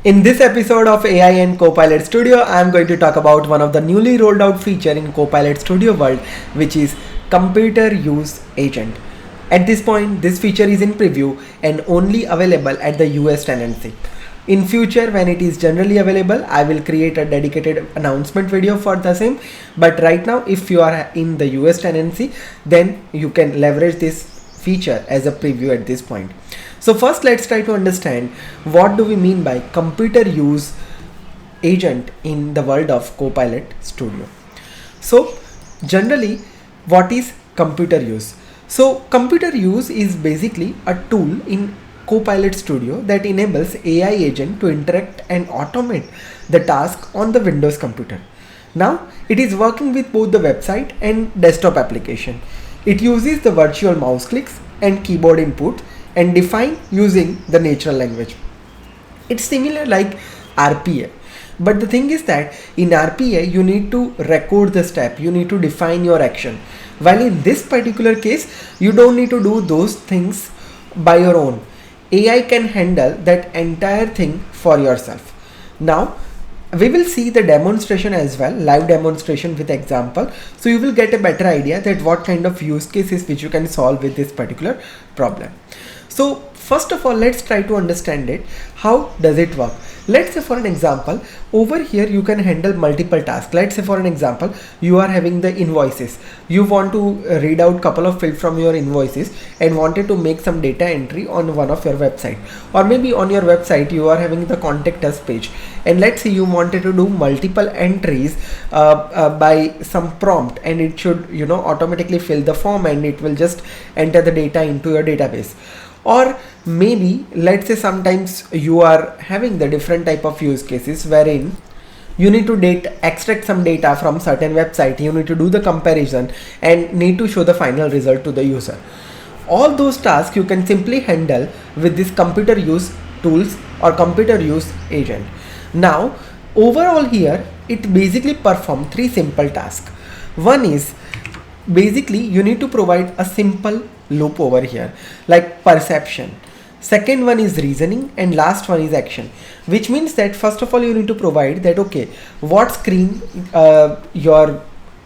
In this episode of AI and Copilot Studio, I am going to talk about one of the newly rolled out feature in Copilot Studio world, which is computer use agent. At this point, this feature is in preview and only available at the US tenancy. In future, when it is generally available, I will create a dedicated announcement video for the same. But right now, if you are in the US tenancy, then you can leverage this feature as a preview at this point. So first, let's try to understand what do we mean by computer use agent in the world of Copilot Studio. So generally, what is computer use? So computer use is basically a tool in Copilot Studio that enables AI agent to interact and automate the task on the Windows computer. Now it is working with both the website and desktop application. It uses the virtual mouse clicks and keyboard input and define using the natural language. It's similar like RPA. But the thing is that in RPA, you need to record the step, you need to define your action. While in this particular case, you don't need to do those things by your own. AI can handle that entire thing for yourself. Now, we will see the demonstration as well, live demonstration with example. So you will get a better idea that what kind of use cases which you can solve with this particular problem. So first of all, let's try to understand it. How does it work? Let's say for an example, over here you can handle multiple tasks. Let's say for an example, you are having the invoices. You want to read out couple of fields from your invoices and wanted to make some data entry on one of your website. Or maybe on your website, you are having the contact us page. And let's say you wanted to do multiple entries by some prompt, and it should, automatically fill the form and it will just enter the data into your database. Or maybe let's say sometimes you are having the different type of use cases wherein you need to extract some data from certain website, you need to do the comparison and need to show the final result to the user. All those tasks you can simply handle with this computer use tools or computer use agent. Now overall here it basically performs three simple tasks. One is basically you need to provide a simple loop over here like perception. Second one is reasoning, and last one is action, which means that first of all you need to provide that okay, what screen your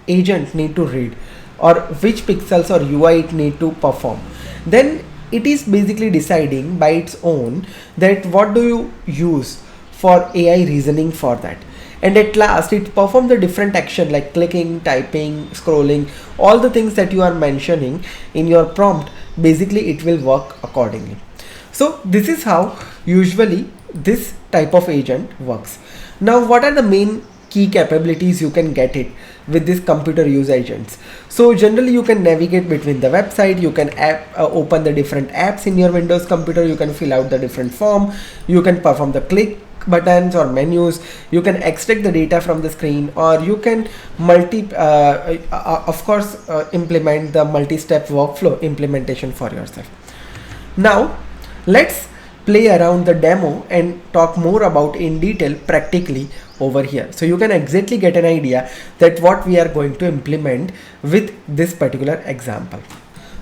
agent need to read or which pixels or UI it need to perform. Then it is basically deciding by its own that what do you use for AI reasoning for that. And at last it performs the different action like clicking, typing, scrolling, all the things that you are mentioning in your prompt. Basically it will work accordingly. So this is how usually this type of agent works. Now what are the main key capabilities you can get it with this computer use agents? So generally you can navigate between the website, you can open the different apps in your Windows computer, you can fill out the different form, you can perform the click buttons or menus, you can extract the data from the screen, or you can implement the multi-step workflow implementation for yourself. Now let's play around the demo and talk more about in detail practically over here, so you can exactly get an idea that what we are going to implement with this particular example.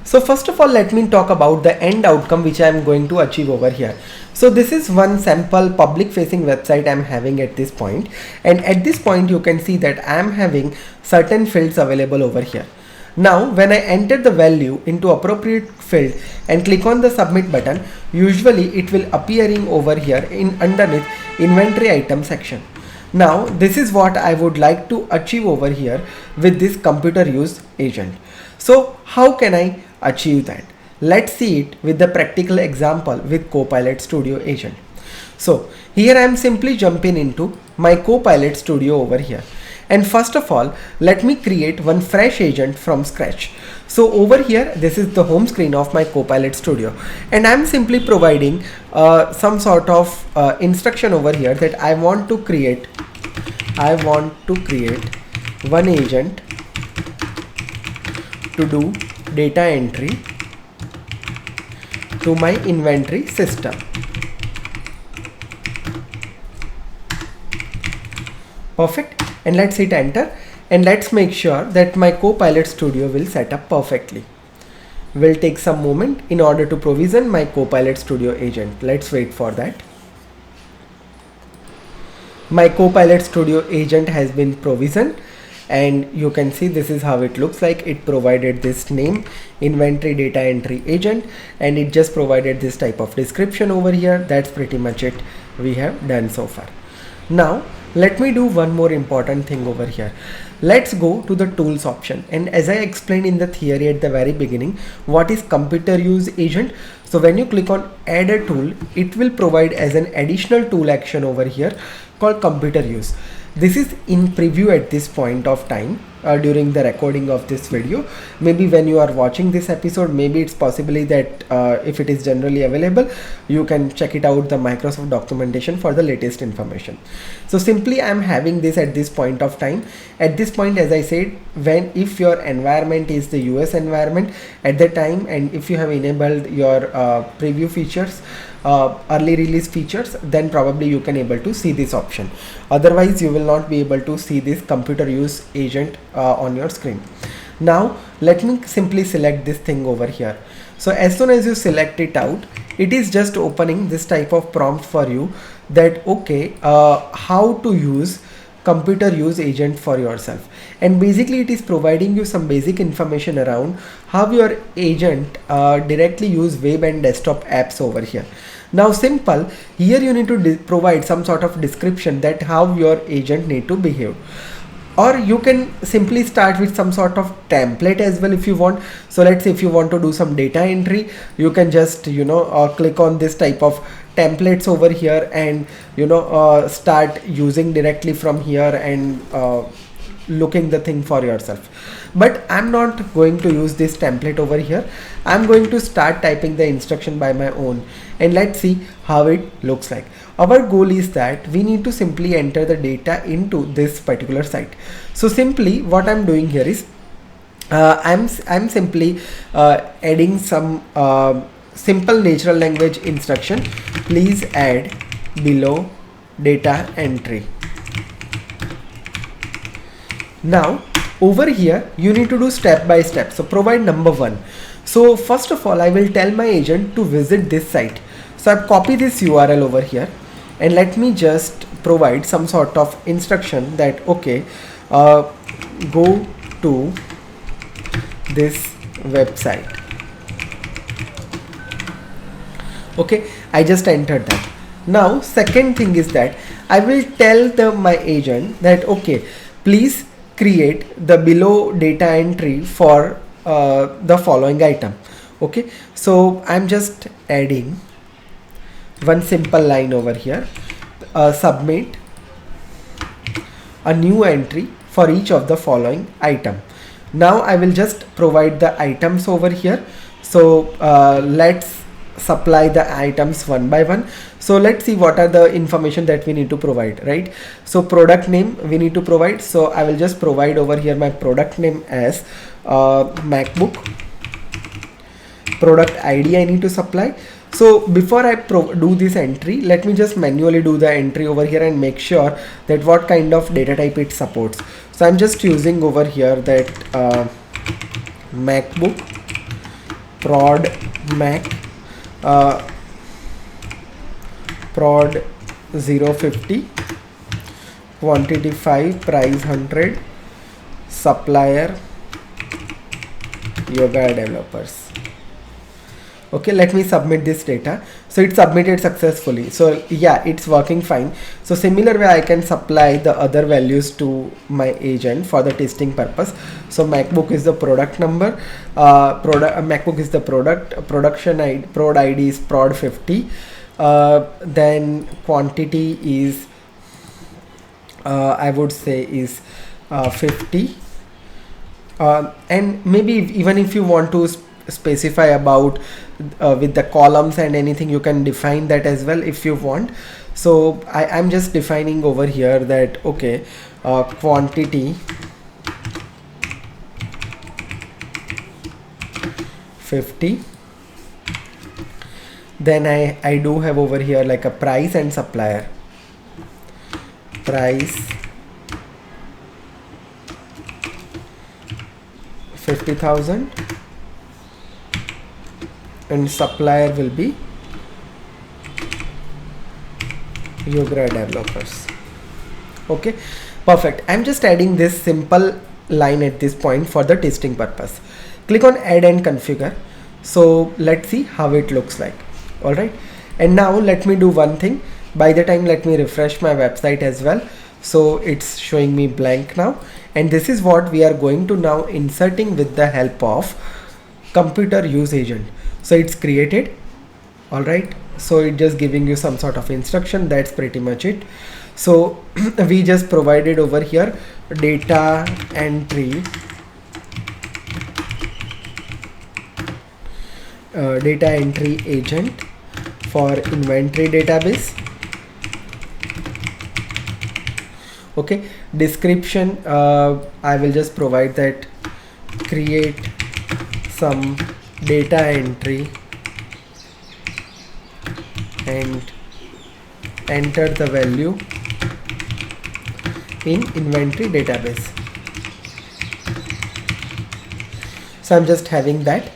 So first of all, let me talk about the end outcome which I am going to achieve over here. So this is one sample public facing website I am having at this point, and at this point you can see that I am having certain fields available over here. Now when I enter the value into appropriate field and click on the submit button, usually it will appearing over here in underneath inventory item section. Now this is what I would like to achieve over here with this computer use agent. So how can I achieve that? Let's see it with the practical example with Copilot Studio agent. So here I am simply jumping into my Copilot Studio over here. And first of all, let me create one fresh agent from scratch. So over here, this is the home screen of my Copilot Studio, and I'm simply providing some sort of instruction over here that I want to create one agent to do data entry to my inventory system. Perfect. And let's hit enter, and let's make sure that my Copilot Studio will set up perfectly. Will take some moment in order to provision my Copilot Studio agent. Let's wait for that. My Copilot Studio agent has been provisioned, and you can see this is how it looks like. It provided this name, inventory data entry agent, and it just provided this type of description over here. That's pretty much it we have done so far. Now let me do one more important thing over here. Let's go to the tools option, and as I explained in the theory at the very beginning, what is computer use agent? So when you click on add a tool, it will provide as an additional tool action over here called computer use. This is in preview at this point of time during the recording of this video. Maybe when you are watching this episode, maybe it's possibly that if it is generally available, you can check it out, the Microsoft documentation for the latest information. So simply I'm having this at this point of time. At this point, as I said, if your environment is the US environment at the time, and if you have enabled your preview features, early release features, then probably you can able to see this option. Otherwise you will not be able to see this computer use agent on your screen. Now let me simply select this thing over here. So as soon as you select it out, it is just opening this type of prompt for you that okay, how to use computer use agent for yourself, and basically it is providing you some basic information around how your agent directly use web and desktop apps over here. Now simple, here you need to provide some sort of description that how your agent need to behave, or you can simply start with some sort of template as well if you want. So let's say if you want to do some data entry, you can just click on this type of templates over here and start using directly from here and looking the thing for yourself. But I'm not going to use this template over here. I'm going to start typing the instruction by my own, and let's see how it looks like. Our goal is that we need to simply enter the data into this particular site. So simply what I'm doing here is I'm simply adding some simple natural language instruction. Please add below data entry. Now over here you need to do step by step. So provide number one. So first of all, I will tell my agent to visit this site. So I've copied this URL over here, and let me just provide some sort of instruction that okay, go to this website. Okay, I just entered that. Now second thing is that I will tell my agent that okay, please create the below data entry for the following item. Okay, so I'm just adding one simple line over here, submit a new entry for each of the following item. Now I will just provide the items over here. So let's supply the items one by one. So let's see what are the information that we need to provide, right? So product name we need to provide. So I will just provide over here my product name as MacBook. Product ID I need to supply. So before I do this entry, let me just manually do the entry over here and make sure that what kind of data type it supports. So I'm just using over here that MacBook prod Mac prod 050, quantity 5, price 100, supplier yoga developers. Okay, let me submit this data. So it's submitted successfully. So yeah, it's working fine. So similar way I can supply the other values to my agent for the testing purpose. So MacBook is the product number, MacBook is the product, production ID, prod ID is prod 50, then quantity is I would say is 50, and maybe even if you want to specify about with the columns and anything, you can define that as well if you want. So I'm just defining over here that okay, quantity 50, then I do have over here like a price and supplier. Price 50,000 and supplier will be Yoga developers. Okay, perfect. I'm just adding this simple line at this point for the testing purpose. Click on add and configure. So let's see how it looks like. All right, and now let me do one thing. By the time, let me refresh my website as well. So it's showing me blank now, and this is what we are going to now inserting with the help of computer use agent. So it's created. All right, so it just giving you some sort of instruction. That's pretty much it. So we just provided over here data entry agent for inventory database. Okay, description, I will just provide that create some data entry and enter the value in inventory database. So I'm just having that.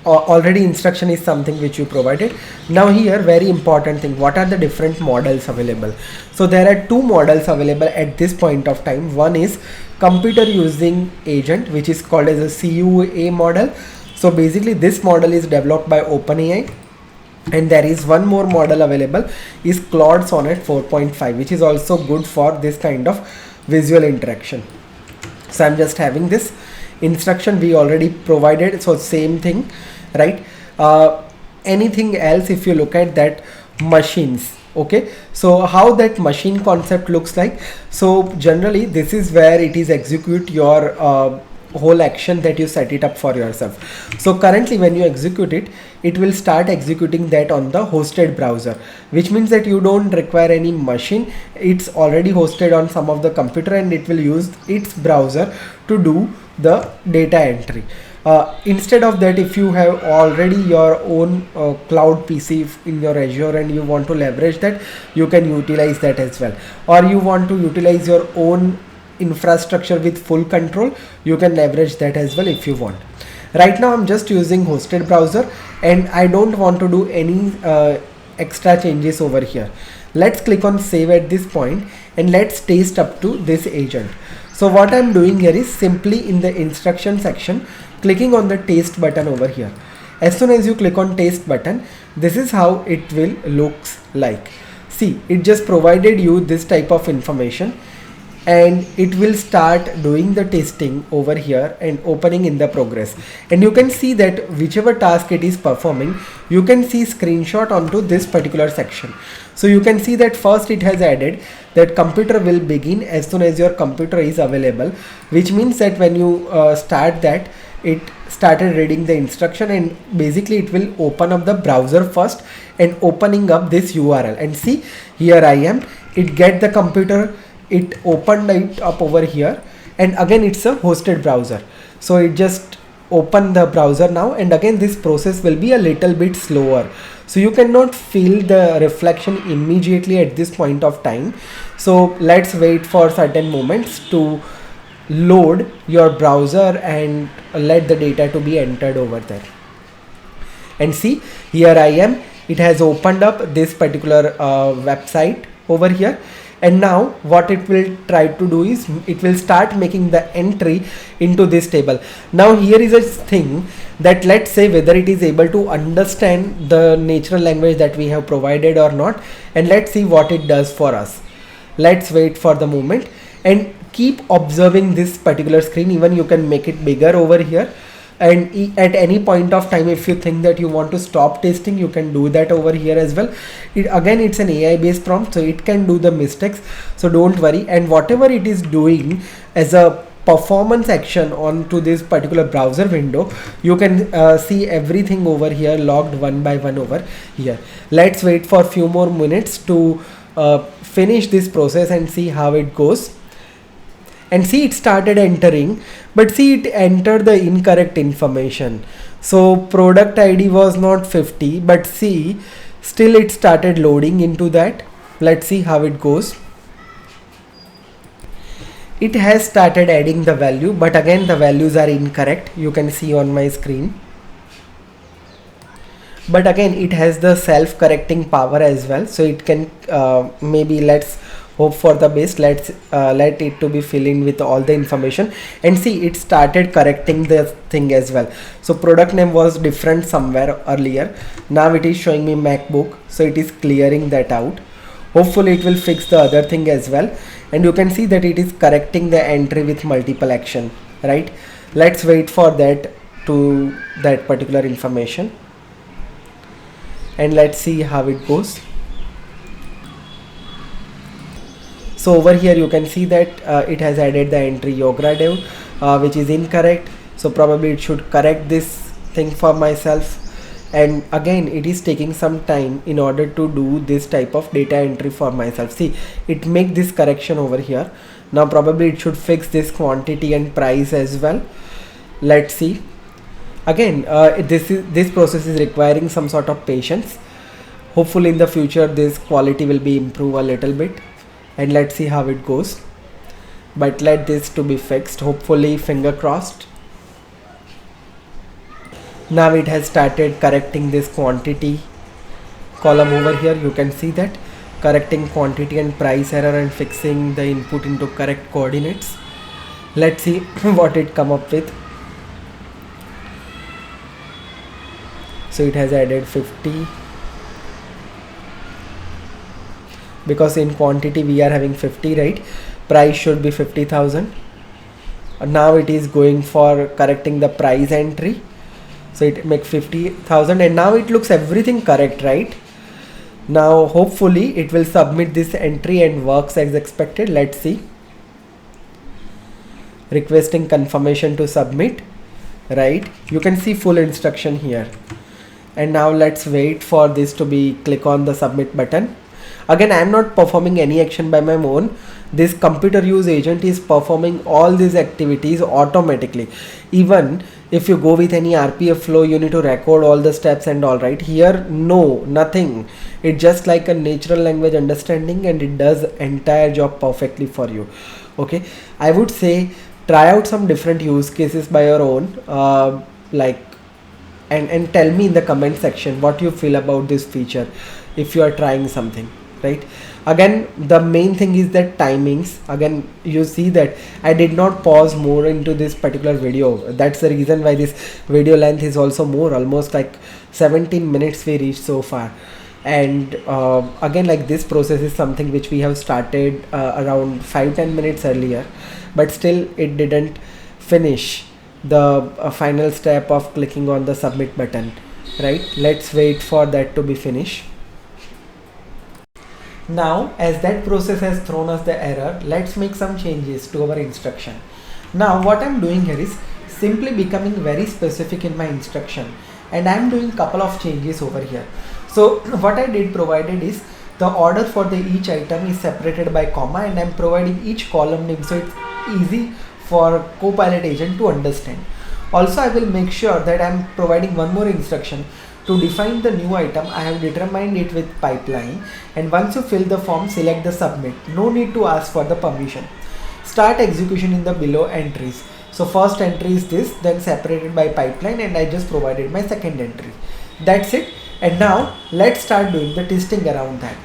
Already instruction is something which you provided. Now here, very important thing, what are the different models available? So there are two models available at this point of time. One is computer using agent, which is called as a CUA model. So basically this model is developed by OpenAI, and there is one more model available is Claude Sonnet 4.5, which is also good for this kind of visual interaction. So I'm just having this instruction we already provided, so same thing, right? Anything else, if you look at that, machines. Okay, so how that machine concept looks like. So generally this is where it is execute your whole action that you set it up for yourself. So currently when you execute it, it will start executing that on the hosted browser, which means that you don't require any machine. It's already hosted on some of the computer, and it will use its browser to do the data entry. Instead of that, if you have already your own cloud PC in your Azure and you want to leverage that, you can utilize that as well. Or you want to utilize your own infrastructure with full control, you can leverage that as well if you want. Right now I'm just using hosted browser, and I don't want to do any extra changes over here. Let's click on save at this point, and let's test up to this agent. So what I'm doing here is simply in the instruction section, clicking on the test button over here. As soon as you click on test button, this is how it will looks like. See, it just provided you this type of information, and it will start doing the testing over here and opening in the progress. And you can see that whichever task it is performing, you can see screenshot onto this particular section. So you can see that first it has added that computer will begin as soon as your computer is available, which means that when you start that, it started reading the instruction, and basically it will open up the browser first and opening up this URL. And see, here I am, it get the computer, it opened it up over here, and again it's a hosted browser. So it just open the browser now, and again this process will be a little bit slower. So you cannot feel the reflection immediately at this point of time. So let's wait for certain moments to load your browser and let the data to be entered over there. And see, here I am, it has opened up this particular website over here. And now what it will try to do is it will start making the entry into this table. Now here is a thing that, let's say whether it is able to understand the natural language that we have provided or not, and let's see what it does for us. Let's wait for the moment and keep observing this particular screen. Even you can make it bigger over here, and at any point of time, if you think that you want to stop testing, you can do that over here as well. Again, it's an AI based prompt, so it can do the mistakes, so don't worry. And whatever it is doing as a performance action onto this particular browser window, you can see everything over here logged one by one over here. Let's wait for a few more minutes to finish this process and see how it goes. And see, it started entering, but see, it entered the incorrect information. So product ID was not 50, but see, still it started loading into that. Let's see how it goes. It has started adding the value, but again the values are incorrect. You can see on my screen. But again, it has the self-correcting power as well, so it can maybe let's Hope for the best. Let's let it to be fill in with all the information, and see, it started correcting the thing as well. So product name was different somewhere earlier. Now it is showing me MacBook, so it is clearing that out. Hopefully it will fix the other thing as well, and you can see that it is correcting the entry with multiple action, right? Let's wait for that to that particular information, and let's see how it goes. So over here you can see that it has added the entry yoga dev, which is incorrect. So probably it should correct this thing for myself. And again, it is taking some time in order to do this type of data entry for myself. See, it make this correction over here. Now probably it should fix this quantity and price as well. Let's see. Again, this process is requiring some sort of patience. Hopefully in the future this quality will be improved a little bit, and let's see how it goes. But let this to be fixed, hopefully, finger crossed. Now it has started correcting this quantity column over here. You can see that correcting quantity and price error and fixing the input into correct coordinates. Let's see what it come up with. So it has added 50, because in quantity we are having 50, right? Price should be 50,000. Now it is going for correcting the price entry, so it make 50,000, and now it looks everything correct, right? Now hopefully it will submit this entry and works as expected. Let's see. Requesting confirmation to submit, right? You can see full instruction here. And now let's wait for this to be click on the submit button. Again, I am not performing any action by my own. This computer use agent is performing all these activities automatically. Even if you go with any RPF flow, you need to record all the steps and all, right? Here, no, nothing. It's just like a natural language understanding, and it does entire job perfectly for you. Okay, I would say try out some different use cases by your own, and tell me in the comment section what you feel about this feature if you are trying something, right? Again, the main thing is that timings. Again, you see that I did not pause more into this particular video. That's the reason why this video length is also more, almost like 17 minutes we reached so far. And again, like, this process is something which we have started around 5-10 minutes earlier, but still it didn't finish the final step of clicking on the submit button, right? Let's wait for that to be finished. Now, as that process has thrown us the error, let's make some changes to our instruction. Now what I'm doing here is simply becoming very specific in my instruction, and I'm doing couple of changes over here. So what I did provided is the order for the each item is separated by comma, and I'm providing each column name, so it's easy for Copilot agent to understand. Also, I will make sure that I'm providing one more instruction. To define the new item, I have determined it with pipeline, and once you fill the form, select the submit. No need to ask for the permission. Start execution in the below entries. So first entry is this, then separated by pipeline, and I just provided my second entry. That's it. And now let's start doing the testing around that.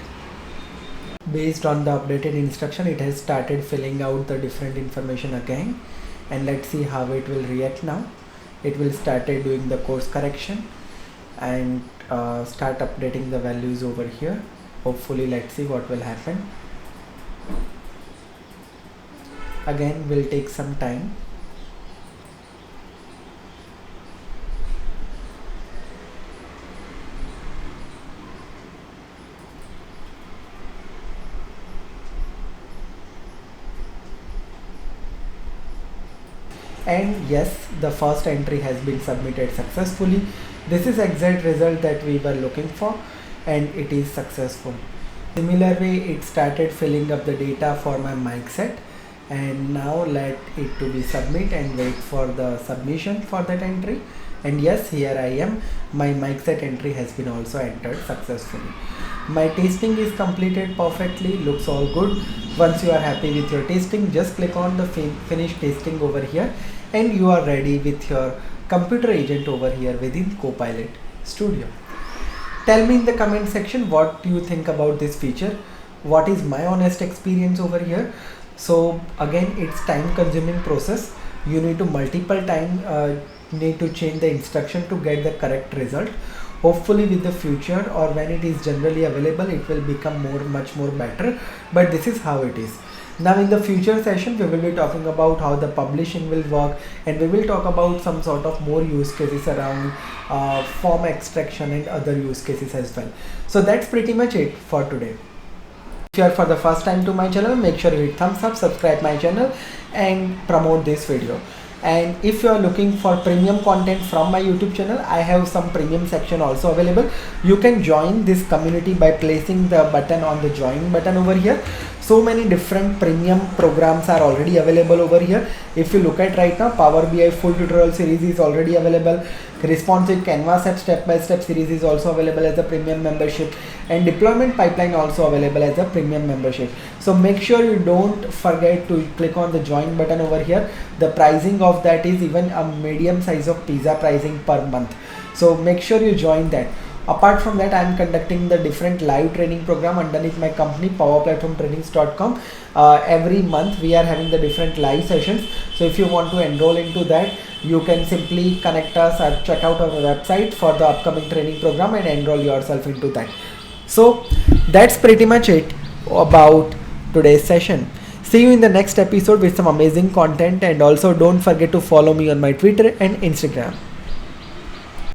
Based on the updated instruction, it has started filling out the different information again, and let's see how it will react now. It will started doing the course correction and start updating the values over here. Hopefully, let's see what will happen. Again, will take some time. And yes, the first entry has been submitted successfully. This is exact result that we were looking for, and it is successful. Similar way, it started filling up the data for my mic set, and now let it to be submit and wait for the submission for that entry. And yes, here I am, my mic set entry has been also entered successfully. My testing is completed perfectly, looks all good. Once you are happy with your testing, just click on the finish testing over here, and you are ready with your computer agent over here within Copilot Studio. Tell me in the comment section what you think about this feature. what is my honest experience over here. So again, it's time consuming process. You need to multiple time need to change the instruction to get the correct result. Hopefully with the future, or when it is generally available, it will become much more better, but this is how it is. Now in the future session, we will be talking about how the publishing will work, and we will talk about some sort of more use cases around form extraction and other use cases as well. So that's pretty much it for today. If you are for the first time to my channel, make sure you hit thumbs up, subscribe my channel and promote this video. And if you are looking for premium content from my YouTube channel, I have some premium section also available. You can join this community by placing the button on the join button over here. So many different premium programs are already available over here. If you look at right now, Power BI full tutorial series is already available. Responsive Canvas app step-by-step series is also available as a premium membership, and deployment pipeline also available as a premium membership. So make sure you don't forget to click on the join button over here. The pricing of that is even a medium size of pizza pricing per month. So make sure you join that. Apart from that, I am conducting the different live training program underneath my company powerplatformtrainings.com. Every month we are having the different live sessions. So if you want to enroll into that, you can simply connect us or check out our website for the upcoming training program and enroll yourself into that. So that's pretty much it about today's session. See you in the next episode with some amazing content, and also don't forget to follow me on my Twitter and Instagram.